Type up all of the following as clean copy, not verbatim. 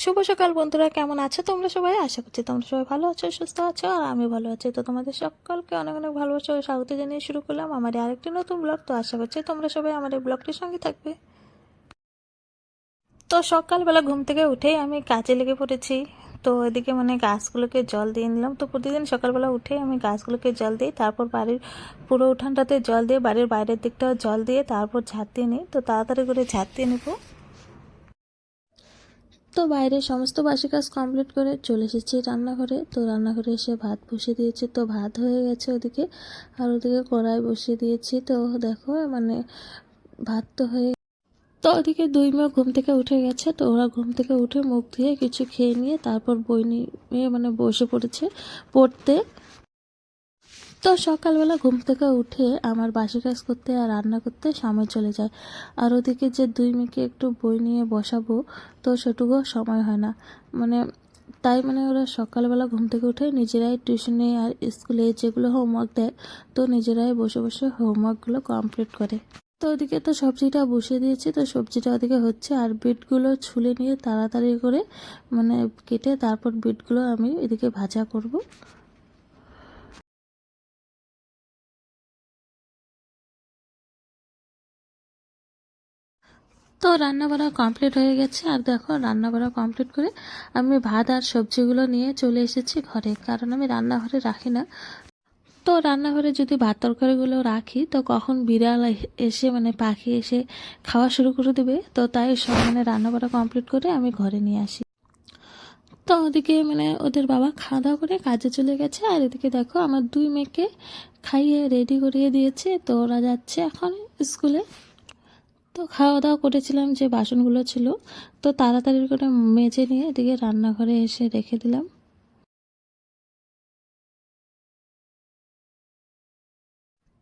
শুভ সকাল বন্ধুরা, কেমন আছো তোমরা সবাই? আশা করছি তোমরা সবাই ভালো আছো, সুস্থ আছো, আর আমি ভালো আছি। তো তোমাদের সকলকে অনেক অনেক ভালোবাসা ও স্বাগত জানিয়ে শুরু করলাম আমার আরেকটি নতুন ব্লগ। তো আশা করছি তোমরা সবাই আমার এই ব্লগটির সঙ্গে থাকবে। তো সকালবেলা ঘুম থেকে উঠেই আমি কাজে লেগে পড়েছি। তো এদিকে গাছগুলোকে জল দিয়ে নিলাম। তো প্রতিদিন সকালবেলা উঠেই আমি গাছগুলোকে জল দিই, তারপর বাড়ির পুরো উঠানটাতে জল দিয়ে বাড়ির বাইরের দিকটাও জল দিয়ে তারপর ঝাঁট দিয়ে নিই। তো তাড়াতাড়ি করে ঝাঁট দিয়ে নেবো। তো বাইরে সমস্ত বাসি কাজ কমপ্লিট করে চলে এসেছি রান্নাঘরে। তো রান্নাঘরে এসে ভাত বসিয়ে দিয়েছি। তো ভাত হয়ে গেছে ওদিকে, আর ওদিকে কড়াই বসিয়ে দিয়েছি। তো দেখো ভাত তো হয়ে, তো ওদিকে দুই মেয়ে ঘুম থেকে উঠে গেছে। তো ওরা ঘুম থেকে উঠে মুখ ধুয়ে কিছু খেয়ে নিয়ে তারপর বই নিয়ে বসে পড়েছে পড়তে। তো সকালবেলা ঘুম থেকে উঠে আমার বাসি কাজ করতে আর রান্না করতে সময় চলে যায়, আর ওদিকে যে দুই মেয়েকে একটু বই নিয়ে বসাবো, তো সেটুকু সময় হয় না। তাই ওরা সকালবেলা ঘুম থেকে উঠে নিজেরাই টিউশনে আর স্কুলে যেগুলো হোমওয়ার্ক দেয়, তো নিজেরাই বসে বসে হোমওয়ার্কগুলো কমপ্লিট করে। তো ওদিকে তো সবজিটা বসিয়ে দিয়েছি। তো সবজিটা ওদিকে হচ্ছে, আর বিটগুলো ছুলে নিয়ে তাড়াতাড়ি করে কেটে তারপর বিটগুলো আমি এদিকে ভাজা করব। তো রান্না বাড়া কমপ্লিট হয়ে গেছে, আর দেখো রান্না বাড়া কমপ্লিট করে আমি ভাত আর সবজিগুলো নিয়ে চলে এসেছি ঘরে, কারণ আমি রান্নাঘরে রাখি না। তো রান্নাঘরে যদি ভাত তরকারিগুলো রাখি তো কখন বিড়াল এসে পাখি এসে খাওয়া শুরু করে দেবে। তো তাই সব রান্না বাড়া কমপ্লিট করে আমি ঘরে নিয়ে আসি। তো ওদিকে ওদের বাবা খাওয়া দাওয়া করে কাজে চলে গেছে, আর এদিকে দেখো আমার দুই মেয়েকে খাইয়ে রেডি করিয়ে দিয়েছে। তো ওরা যাচ্ছে এখন স্কুলে। তো খাওয়া দাওয়া করেছিলাম, যে বাসনগুলো ছিল তো তাড়াতাড়ি করে মেজে নিয়ে এদিকে রান্নাঘরে এসে রেখে দিলাম।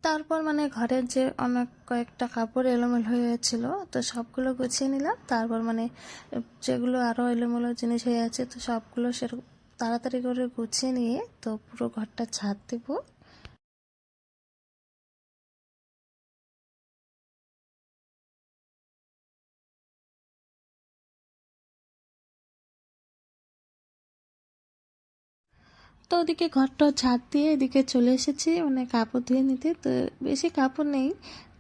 তারপর ঘরের যে অনেক কয়েকটা কাপড় এলোমেলো হয়ে গেছিল, তো সবগুলো গুছিয়ে নিলাম। তারপর যেগুলো আরও এলোমেলো জিনিস হয়ে আছে, তো সবগুলো সেরকম তাড়াতাড়ি করে গুছিয়ে নিয়ে তো পুরো ঘরটা ঝাড় দেবো। তো ওদিকে ঘরটা ঝাড় দিয়ে এদিকে চলে এসেছি কাপড় ধুয়ে নিতে। তো বেশি কাপড় নেই,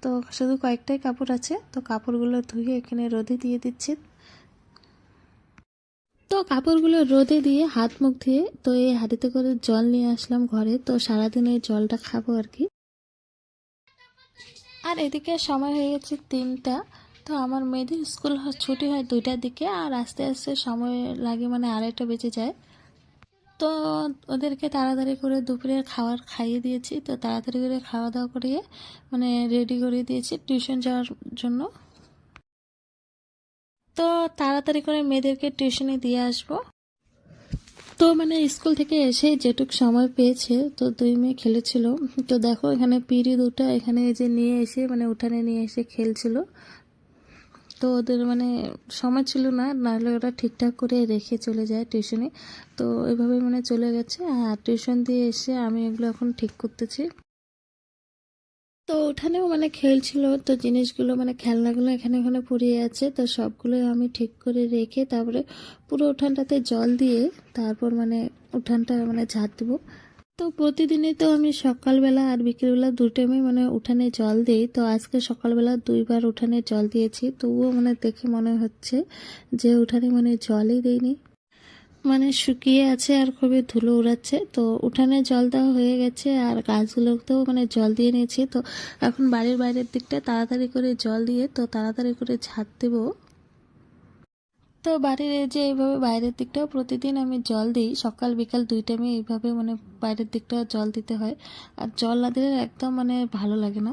তো শুধু কয়েকটাই কাপড় আছে। তো কাপড়গুলো ধুয়ে এখানে রোদে দিয়ে দিচ্ছি। তো কাপড়গুলো রোদে দিয়ে হাত মুখ ধুয়ে তো এই হাঁড়িতে করে জল নিয়ে আসলাম ঘরে। তো সারাদিন এই জলটা খাবো আর কি। আর এদিকে সময় হয়ে গেছে 3টা। তো আমার মেয়েদের স্কুল ছুটি হয় 2টার দিকে, আর আস্তে আস্তে সময় লাগে 2:30 বেজে যায়। তো ওদেরকে তাড়াতাড়ি করে দুপুরের খাবার খাইয়ে দিয়েছি। তো তাড়াতাড়ি করে খাওয়া দাওয়া করিয়ে রেডি করে দিয়েছি টিউশন যাওয়ার জন্য। তো তাড়াতাড়ি করে মেয়েদেরকে টিউশনে দিয়ে আসবো। তো স্কুল থেকে এসে যেটুক সময় পেয়েছে, তো দুই মেয়ে খেলেছিল। তো দেখো এখানে পিঁড়ি দুটো এখানে এই যে নিয়ে এসে উঠানে নিয়ে এসে খেলছিল। তো ওদের সময় ছিল না, নাহলে ওরা ঠিকঠাক করে রেখে চলে যায় টিউশনে। তো এইভাবে চলে গেছে, আর টিউশন দিয়ে এসে আমি এগুলো এখন ঠিক করতেছি। তো ওখানেও খেলছিল, তো জিনিসগুলো খেলনাগুলো এখানে এখানে পড়িয়ে আছে। তো সবগুলোই আমি ঠিক করে রেখে তারপরে পুরো উঠানটাতে জল দিয়ে তারপর উঠানটা ঝাড় দেবো। তো প্রতিদিনই তো আমি সকালবেলা আর বিকেলবেলা 2 টাইমে উঠানে জল দিই। তো আজকে সকালবেলা 2বার উঠানে জল দিয়েছি, তবুও দেখে মনে হচ্ছে যে উঠানে জলই দিইনি, শুকিয়ে আছে আর খুবই ধুলো উড়াচ্ছে। তো উঠানে জল দেওয়া হয়ে গেছে, আর গাছগুলোতেও জল দিয়ে নিয়েছি। তো এখন বাড়ির বাইরের দিকটা তাড়াতাড়ি করে জল দিয়ে তো তাড়াতাড়ি করে ঝাড় দেবো। তো বাড়ির এই যে এইভাবে বাইরের দিকটাও প্রতিদিন আমি জল দিই, সকাল বিকাল 2 টাইমে এইভাবে বাইরের দিকটা জল দিতে হয়। আর জল না দিলে একদম ভালো লাগে না।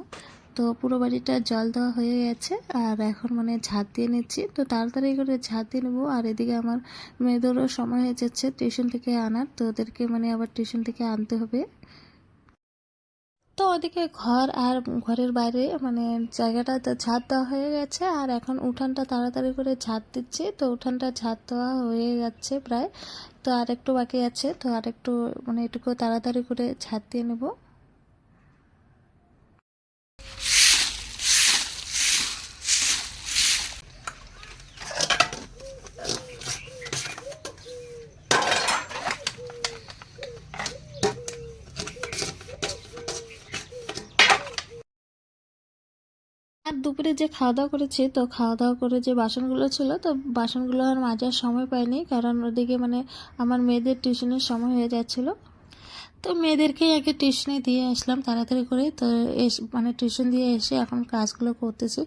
তো পুরো বাড়িটা জল দেওয়া হয়ে গেছে, আর এখন ঝাঁট দিয়ে নিচ্ছি। তো তাড়াতাড়ি করে ঝাঁট দিয়ে নেবো। আর এদিকে আমার মেয়েদেরও সময় হয়ে যাচ্ছে টিউশন থেকে আনার, তো ওদেরকে আবার টিউশন থেকে আনতে হবে। তো ওদিকে ঘর আর ঘরের বাইরে জায়গাটা ঝাঁট দেওয়া হয়ে গেছে, আর এখন উঠানটা তাড়াতাড়ি করে ঝাঁট দিচ্ছি। তো উঠানটা ঝাঁট দেওয়া হয়ে যাচ্ছে প্রায়, তো আরেকটু বাকি আছে। তো আরেকটু এটুকু তাড়াতাড়ি করে ঝাঁট দিয়ে নেব। দুপুরে যে খাওয়া দাওয়া করেছি, তো খাওয়া দাওয়া করে যে বাসনগুলো ছিল, তো বাসনগুলো আর মাজার সময় পাইনি, কারণ ওদিকে মানে আমার মেয়েদের টিউশনের সময় হয়ে যাচ্ছিল। তো মেয়েদেরকেই আগে টিউশনে দিয়ে আসলাম তাড়াতাড়ি করে। তো মানে টিউশন দিয়ে এসে এখন কাজগুলো করতেছি।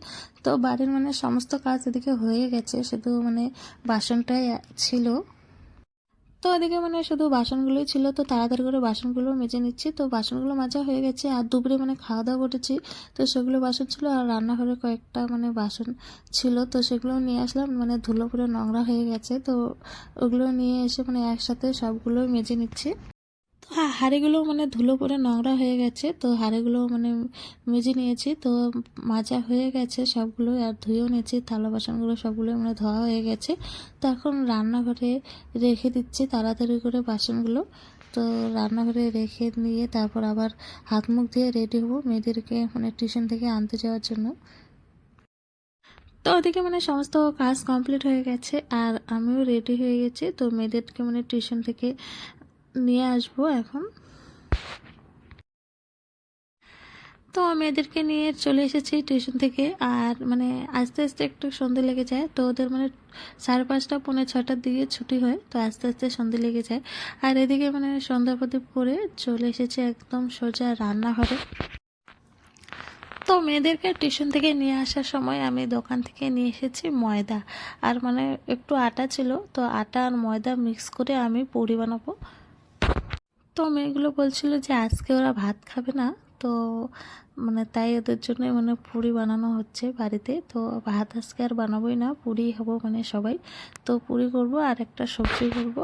তো বাড়ির মানে সমস্ত কাজ এদিকে হয়ে গেছে, শুধু মানে বাসনটাই ছিল। তো এদিকে মানে শুধু বাসনগুলোই ছিল, তো তাড়াতাড়ি করে বাসনগুলো মেজে নিচ্ছি। তো বাসনগুলো মাজা হয়ে গেছে, আর দুপুরে মানে খাওয়া দাওয়া করেছি, তো সেগুলো বাসন ছিল। আর রান্নাঘরে কয়েকটা মানে বাসন ছিল, তো সেগুলো নিয়ে আসলাম, মানে ধুলো পুরো নোংরা হয়ে গেছে। তো ওগুলো নিয়ে এসে মানে একসাথে সবগুলো মেজে নিচ্ছি। তো হাঁড়িগুলো মানে ধুলো পড়ে নোংরা হয়ে গেছে, তো হাঁড়িগুলো মানে মেজে নিয়েছি। তো মাজা হয়ে গেছে সবগুলো, আর ধুয়েও নিয়েছি। থালা বাসনগুলো সবগুলো মানে ধোয়া হয়ে গেছে। তো এখন রান্নাঘরে রেখে দিচ্ছি তাড়াতাড়ি করে বাসনগুলো। তো রান্নাঘরে রেখে নিয়ে তারপর আবার হাত মুখ দিয়ে রেডি হবো মেয়েদেরকে মানে টিউশন থেকে আনতে যাওয়ার জন্য। তো ওদিকে মানে সমস্ত কাজ কমপ্লিট হয়ে গেছে, আর আমিও রেডি হয়ে গেছি। তো মেয়েদেরকে মানে টিউশন থেকে নিয়ে আসবো এখন। তো মেয়েদেরকে নিয়ে চলে এসেছি টিউশন থেকে। আর মানে আস্তে আস্তে একটু সন্ধে লেগে যায়, তো ওদের মানে 5:30 পৌনে 6টার দিকে ছুটি হয়, তো আস্তে আস্তে সন্ধে লেগে যায়। আর এদিকে মানে সন্ধ্যা প্রদীপ করে চলে এসেছে একদম সোজা রান্নাঘরে। তো মেয়েদেরকে টিউশন থেকে নিয়ে আসার সময় আমি দোকান থেকে নিয়ে এসেছি ময়দা, আর মানে একটু আটা ছিল, তো আটা আর ময়দা মিক্স করে আমি পুরি বানাবো। তো মেয়েগুলো বলছিল যে আজকে ওরা ভাত খাবে না, তো মানে তাই ওদের জন্য মানে পুরি বানানো হচ্ছে বাড়িতে। তো ভাত আজকে আর বানাবোই না, পুরি হবো মানে সবাই। তো পুরি করব আর একটা সবজি করব।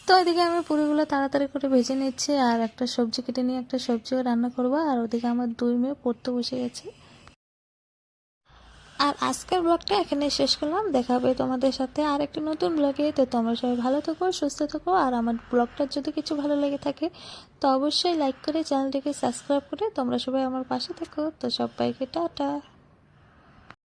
তো এদিকে আমি পুরিগুলো তাড়াতাড়ি করে ভেজে নিচ্ছি, আর একটা সবজি কেটে নিয়ে একটা সবজিও রান্না করব। আর ওদিকে আমার 2 মেয়ে পড়তে বসে গেছে। আর আজকের ব্লগটা এখানে শেষ করলাম, দেখা হবে তোমাদের সাথে আর একটা নতুন ব্লগে। তো তোমরা সবাই ভালো থেকো, সুস্থ থেকো। আর আমার ব্লগটার যদি কিছু ভালো লেগে থাকে তো অবশ্যই লাইক করে চ্যানেলটিকে সাবস্ক্রাইব করে তোমরা সবাই আমার পাশে থেকো। তো সবাইকে টাটা।